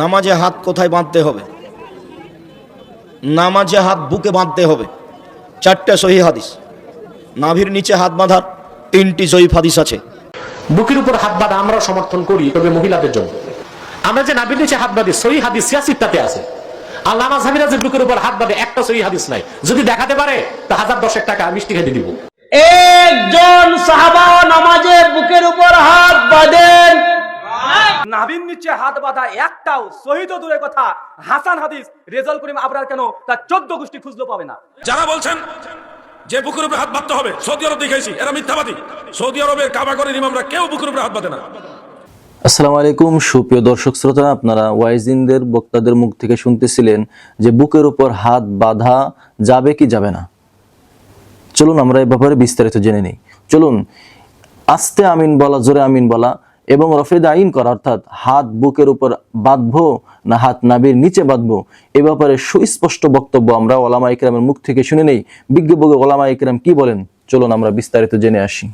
নামাজে হাত কোথায় বাঁধতে হবে? নামাজে হাত বুকে বাঁধতে হবে। 4টে সহিহ হাদিস। নাভির নিচে হাত বাঁধার 3টি জয়ীফ হাদিস আছে। বুকের উপর হাত বাঁধা আমরা সমর্থন করি, তবে মহিলাদের জন্য। আমরা যে নাভির নিচে হাত বাঁধি সহিহ হাদিস সিয়াসিত্তাতে আছে। আল্লামা সামিরা যে বুকের উপর হাত বাঁধে একটা সহিহ হাদিস নাই। যদি দেখাতে পারে তা 1010 টাকা মিষ্টি খেতে দিব। একজন সাহাবা নামাজে বুকের উপর হাত বাঁধেন, নাভির নিচে হাত বাঁধা একটাও শহীদ দূরের কথা হাসান হাদিস রেজাল করিম আবরার কেন তার 14 গোষ্ঠী খুঁজলো পাবে না। যারা বলছেন যে বুকের উপরে হাত বাঁধতে হবে, সৌদি আরব দেখাইছি, এরা মিথ্যাবাদী। সৌদি আরবের কাবা ঘরের ইমামরা কেউ বুকের উপরে হাত বাঁধে না। আসসালামু আলাইকুম সুপ্রিয় দর্শক শ্রোতা, আপনারা ওয়াইজিনদের বক্তাদের মুখ থেকে শুনতেছিলেন যে বুকের উপর হাত বাঁধা যাবে কি যাবে না। চলুন আমরা এই ব্যাপারে বিস্তারিত জেনে নিই। চলুন, আস্তে আমিন বলা, জোরে আমিন বলা এবং রফেদ আইন করা, অর্থাৎ হাত বুকের উপর বাঁধবো না হাত নাভির নিচে বাঁধবো, এ ব্যাপারে সুস্পষ্ট বক্তব্য আমরা ওলামা ইকরামের মুখ থেকে শুনে নেই। বিজ্ঞ ওলামা ইকরাম কি বলেন, চলুন আমরা বিস্তারিত জেনে আসি।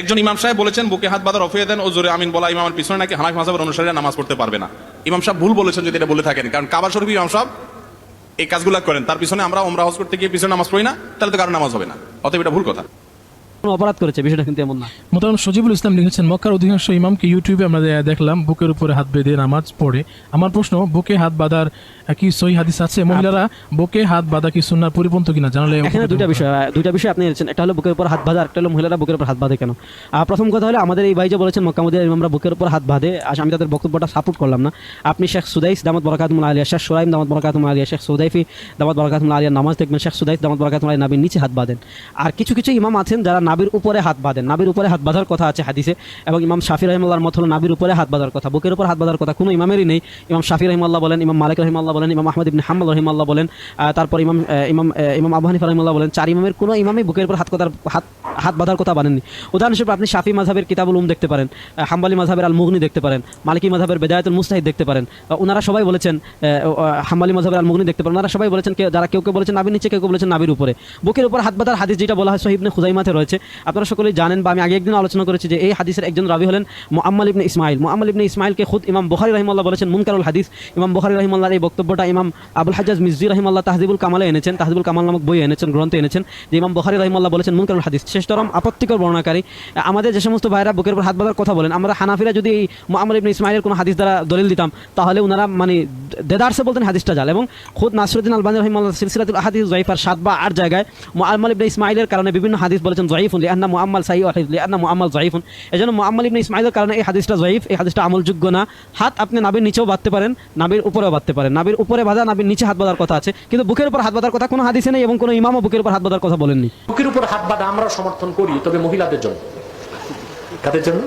একজন ইমাম সাহেব বলেছেন বুকে হাত বাঁধা রফিয়ে দেন ও জোরে আমিন বলা ইমামের পিছনে নাকি হানাফি মাযহাবের অনুসারীরা নামাজ পড়তে পারবে না। ইমাম সাহেব ভুল বলেছেন যদি এটা বলে থাকেন, কারণ কাবা শরীফ ইমাম সাহেব এই কাজগুলো করেন, তার পিছনে আমরা উমরা হজ করতে গিয়ে পিছনে নামাজ পড়ি না, তাহলে তো কারো নামাজ হবে না। অতএব এটা ভুল কথা। অপরাধ করেছে, বিষয়টা কিন্তু এমন না। মোহতারাম সজিবুল ইসলাম লিখেছেন, মক্কার অধিকাংশ ইমামকে ইউটিউবে আমরা দেখলাম বুকের উপরে হাত বেঁধে নামাজ পড়ে। আমার প্রশ্ন, বুকে হাত বাঁধার কি সহিহ হাদিস আছে? মহিলারা বুকে হাত বাঁধা কি সুন্নাহর পরিপন্থী কিনা জানলে। এখানে দুইটা বিষয় আপনি এনেছেন, একটা হলো বুকের উপর হাত বাঁধা, একটা হলো মহিলারা বুকের উপর হাত বাঁধে কেন। প্রথম কথা হলো আমাদের এই ভাই যে বলেছেন মক্কা মদিনার ইমামরা বুকের উপর হাত বাঁধে, আমি তাদের বক্তব্যটা সাপোর্ট করলাম না। আপনি শেখ সুদাইস দামাত বরাকাতুহুল আলিয়া, শেখ সুরাইম দামাত বরাকাতুহুল আলিয়া, শেখ সুদাইফি দামাত বরাকাতুহুল আলিয়া নামাজ দেখবেন শেখ সুদাইস দামাত বরাকাতুহুল আলিয়া নাবির নিচে হাত বাঁধেন। আর কিছু কিছু ইমাম আছেন যারা নাবির উপরে হাত বাঁধেন, নাবির উপরে হাত বাঁধার কথা আছে হাদিসে, এবং ইমাম শাফি রাহিমাহুল্লাহর মত হলো নাবির উপরে হাত বাঁধার কথা, বুকের উপর হাত বাঁধার কথা কোনো ইমামেরই নেই। ইমাম শাফি রাহিমাহুল্লাহ বলেন, ইমাম মালিক রাহিমাহুল্লাহ বলেন, ইমাম আহমদ ইবনে হাম্বল রাহিমাহুল্লাহ বলেন, তারপর ইমাম ইমাম ইমাম আবু হানিফা রাহিমাহুল্লাহ বলেন, 4 ইমামের কোনো ইমামই বুকের উপর হাত বাঁধার কথা বলেননি। উদাহরণস্বরূপ আপনি শাফি মাযহাবের কিতাবুল দেখতে পারেন, হাম্বলি মাযহাবের আল মুগনি দেখতে পারেন, মালিকি মাযহাবের বিদায়াতুল মুজতাহিদ দেখতে পারেন। ওনারা সবাই বলেছেন, হাম্বলি মাযহাবের আল মুগনি দেখতে পারেন, ওনারা সবাই বলেছেন, কেউ কেউ বলেছেন নাবির নিচে, কেউ কেউ বলেছেন নাবির উপরে। বুকের উপর হাত বাঁধার হাদিস যেটা বলা হয় সহিহ ইবনে খুজাইমাতে রয়েছে, আপনারা সকলেই জানেন বা আমি আগে একদিন আলোচনা করেছি যে এই হাদিসের একজন রাবী হলেন মুআম্মাল ইবনে ইসমাইল। মুআম্মাল ইবনে ইসমাইলকে খুদ ইমাম বুখারী রাহিমাহুল্লাহ বলেছেন মুনকারুল হাদিস। ইমাম বুখারী রাহিমাহুল্লাহর এই বক্তব্যটা ইমাম আবুল হাজ্জাজ মিজজি রাহিমাহুল্লাহ তাহযিবুল কামালে এনেছেন, তাহযিবুল কামাল নামক বই এনেছেন, গ্রন্থে এনেছেন, যে ইমাম বুখারী রাহিমাহুল্লাহ বলেছেন মুনকারুল হাদিস, শ্রেষ্ঠতম আপত্তিকর বর্ণনাকারী। আমাদের যে সমস্ত ভাইরা বুকের উপর হাত বাঁধার কথা বলেন, আমরা হানাফিরা যদি এই মুআম্মাল ইবনে ইসমাইলের কোনো হাদিস দ্বারা দলিল দিতাম, তাহলে ওনারা মানে দেদারসে বলতেন হাদিসটা জাল। এবং খুদ নাসিরউদ্দিন আলবানী রাহিমাহুল্লাহ সিলসিলাতুল আহাদিস যায়িফার 7 বা 8 জায়গায় মুআম্মাল ইবনে ইসমাইলের কারণে বিভিন্ন হাদিস বলেছেন যায়িফুন লিআন্না মুআম্মাল সাহিহ লিআন্না মুআম্মাল যায়িফুন। এজন্য মুআম্মাল ইবনে ইসমাইলের কারণে এই হাদিসটা যায়িফ, এই হাদিসটা আমলযোগ্য না। হাত আপনি নাবির নিচেও বাঁধতে পারেন, নাবির উপরেও বাঁধতে পারেন। নাবির উপরে বাঁধা, নাবির নিচে হাত বাঁধার কথা আছে, কিন্তু বুকের উপর হাত বাঁধার কথা কোনো হাদিসে নেই এবং কোনো ইমামও বুকের উপর হাত বাঁধার কথা বলেননি। বুকের উপর হাত বাঁধা আমরা সমর্থন করি, তবে মহিলাদের জন্য। কাদের জন্য?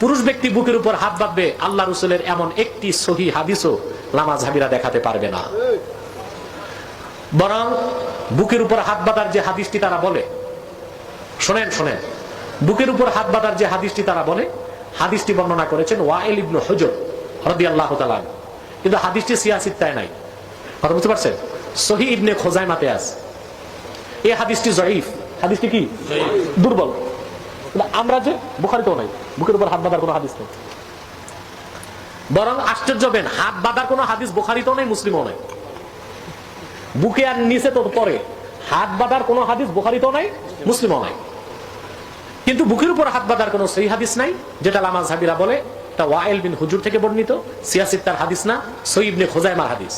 পুরুষ ব্যক্তি বুকের উপর হাত বাঁধবে, আল্লাহ রাসূলের এমন একটি সহিহ হাদিসও লামাযহাবীরা দেখাতে পারবে না। বরং বুকের উপর হাত বাঁধার যে হাদিসটি তারা বলে, শোনেন, বুকের উপর হাত বাঁধার যে হাদিসটি তারা বলে, হাদিসটি বর্ণনা করেছেন ওয়াইল ইবনে হুজর রাদিয়াল্লাহু তাআলা, কিন্তু হাদিসটি সিয়াসিত্তায় নাই। কথা বুঝতে পারছেন? সহিহ ইবনে খুজাইমাতে আছে। এই হাদিসটি যায়িফ, হাদিসটি কি দুর্বল। আমরা যে বুখারীতেও নাই, বুকের উপর হাত বাঁধার কোনো হাদিস নেই। বরং আশ্চর্য হবেন, হাত বাঁধার কোনো হাদিস বুখারীতেও নাই, মুসলিমও নাই। বুকে আর নিচে তো পরে, হাত বাঁধার কোনো হাদিস বুখারীতেও নাই, মুসলিমও নাই। কিন্তু বুকের উপর হাত বাঁধার কোনো সহিহ হাদিস নাই, যেটা লামাযহাবীরা বলে এটা ওয়াইল বিন হুজুর থেকে বর্ণিত, সিয়াসিত্তার হাদিস না, সহিহ ইবনে খুজাইমার হাদিস।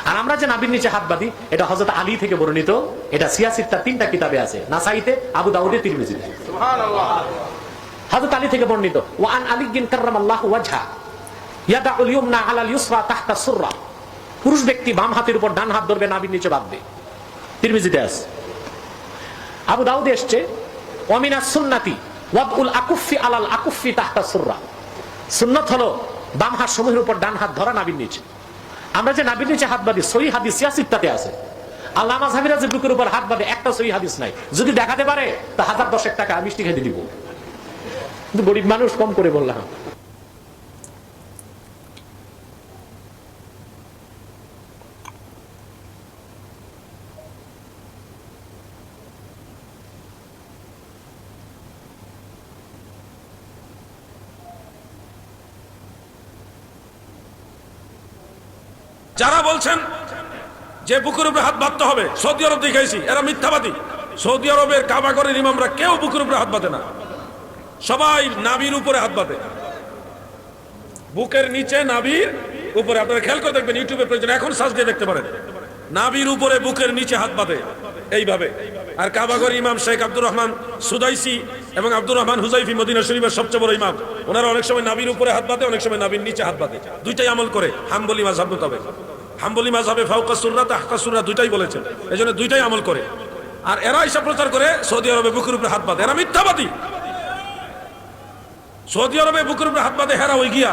আর আমরা যে নাবির নিচে হাত বাঁধি, এটা হযরত আলী থেকে বর্ণিত, এটা সিয়াসিত্তার 3টা কিতাবে আছে, নাসাইতে, আবু দাউদে, তিরমিজিতে। সুবহানাল্লাহ। হযরত আলী থেকে বর্ণিত, ওয়া আন আলী কাররামাল্লাহু ওয়াজহা ইয়াদাউল ইয়ুমনা আলাল ইউসরা তাহতা সুররা, পুরুষ ব্যক্তি বাম হাতের উপর ডান হাত ধরবে, নাবির নিচে বাঁধবে, তিরমিজিতে আছে। আবু দাউদে এসেছে ওয়া মিনাস সুন্নাতি ওয়াদউল আকুফি আলাল আকুফি তাহতা সুররা, সুন্নাত হলো বাম হাত সমুহের উপর ডান হাত ধরা নাবির নিচে। আমরা যে নাবির নিচে হাত বাঁধি সহিহ হাদিস সিয়াসিত্তাতে আছে। আল্লামা মাযহাবীরা যে বুকের উপর হাত বাঁধে একটা সহিহ হাদিস নাই। যদি দেখাতে পারে তা 1010 টাকা মিষ্টি খেতে দিব। কিন্তু গরিব মানুষ, কম করে বললাম। যারা বলছেন যে বুকের উপরে হাত বাঁধতে হবে, সৌদি আরব দেখাইছি, এরা মিথ্যাবাদী। সৌদি আরবের কাবাগরের ইমামরা কেউ বুকের উপরে হাত বাঁধে না, সবাই নাভির উপরে হাত বাঁধে, বুকের নিচে নাভির উপরে। আপনারা খেয়াল করে দেখবেন, ইউটিউবে প্রয়োজন এখন সার্চ দিয়ে দেখতে পারেন, নাভির উপরে বুকের নিচে হাত বাঁধে এইভাবে। আর কাবাগর ইমাম শেখ আব্দুর রহমান সুদাইসি এবং আব্দুর রহমান হুজাইফি, মদিনা শরীফের সবচেয়ে বড় ইমাম, ওনারা অনেক সময় নাভির উপরে হাত বাঁধে, অনেক সময় নাভির নিচে হাত বাঁধে। দুইটাই আমল করে হাম্বলি মাযহাব মোতাবেক। হাম্বলি মাযহাবে ফাওকা সুররা তাহতা সুররা দুইটাই বলেছেন, এজন্য দুইটাই আমল করে। আর এরা এসব প্রচার করে সৌদি আরবে বুকের উপরে হাত বাঁধে, এরা মিথ্যাবাদী। সৌদি আরবে বুকের উপরে হাত বাঁধে হেরা ওই গিয়া,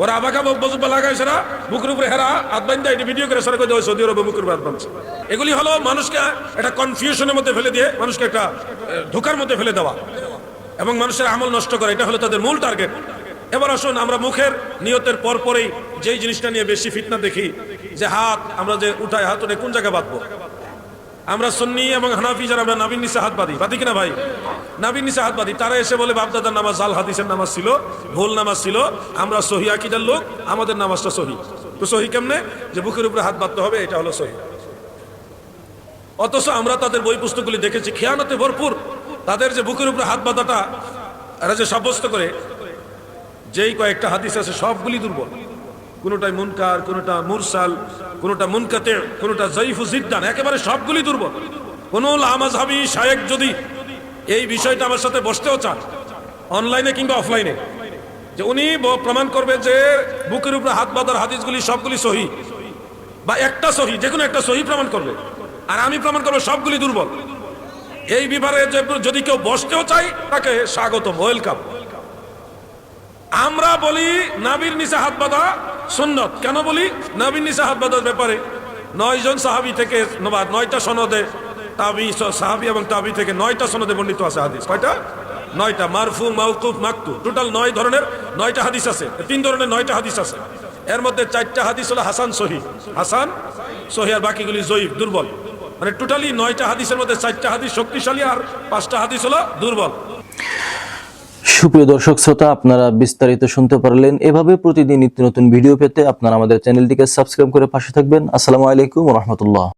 ওরা আবাকা বজুবা লাগায়, সেরা বুকের উপরে হেরা হাত বাঁধে, এটা ভিডিও করে সারা করে সৌদি আরবে বুকের উপরে হাত বাঁধছে। এগুলি হলো মানুষকে একটা কনফিউশনের মধ্যে ফেলে দিয়ে, মানুষকে একটা ধোকার মধ্যে ফেলে দেওয়া এবং মানুষের আমল নষ্ট করা, এটা হলো তাদের মূল টার্গেট। এবার আসুন, আমরা মুখের নিয়তের পরপরেই যেই জিনিসটা নিয়ে বেশি ফিতনা দেখি, যে হাত আমরা যে উঠাই, হাত উঠে কোন জায়গায় বাঁধবো। আমরা সুন্নি এবং হানাফি যারা, আমরা নাবির নিচে হাত বাঁধি, বাঁধি কিনা ভাই? নাবির নিচে হাত বাঁধি। তারা এসে বলে বাপদাদার নামাজ জাল হাদিসের নামাজ ছিল, ভুল নামাজ ছিল, আমরা সহি আকীদার লোক, আমাদের নামাজটা সহি। তো সহি কেমনে? যে বুকের উপরে হাত বাঁধতে হবে, এটা হলো সহি। অথচ আমরা তাদের বই পুস্তকগুলি দেখেছি খেয়ানতে ভরপুর। তাদের যে বুকের উপরে হাত বাঁধাটা এরা যে সাব্যস্ত করে, যেই কয়েকটা হাদিস আছে সবগুলি দুর্বল, কোনোটাই মুনকার, কোনোটা মুরসাল, কোনোটা মুনকাতে, কোনোটা যায়িফু জিদ্দান, একেবারে সবগুলি দুর্বল। কোন লামাযহাবী শায়েখ যদি এই বিষয়টা আমার সাথে বসতেও চান, অনলাইনে কিংবা অফলাইনে, যে উনি প্রমাণ করবে যে বুকের উপরে হাত বাঁধার হাদিসগুলি সবগুলি সহি, বা একটা সহি, যে কোনো একটা সহি প্রমাণ করবে, আর আমি প্রমাণ করবো সবগুলি দুর্বল, এই বিভাগে যদি কেউ বসতেও চাই, তাকে স্বাগতম, ওয়েলকাম। আমরা বলি নাবির নিচে হাত বাঁধা সুন্নত। কেন বলি? নাবির নিচে হাত বাঁধার ব্যাপারে 9 জন সাহাবী থেকে 9টা সনদে, তাবি সাহাবী এবং তাবি থেকে 9টা সনদে বর্ণিত আছে হাদিস। কয়টা? 9টা। মারফু, মাওকুফ, মাকতু, টোটাল 9 ধরনের 9টা হাদিস আছে। 3 ধরনের 9টা হাদিস আছে। এর মধ্যে 4টা হাদিস হলো হাসান সহি, হাসান সহি, আর বাকিগুলি জয়ীফ, দুর্বল। মানে টোটালি 9টা হাদিসের মধ্যে 4টা হাদিস শক্তিশালী আর 5টা হাদিস হলো দুর্বল। সুপ্রিয় দর্শক শ্রোতা, আপনারা বিস্তারিত শুনতে পারলেন। এভাবে প্রতিদিন নিত্য নতুন ভিডিও পেতে আপনারা আমাদের চ্যানেলটিকে সাবস্ক্রাইব করে পাশে থাকবেন। আসসালামু আলাইকুম ওয়া রাহমাতুল্লাহ।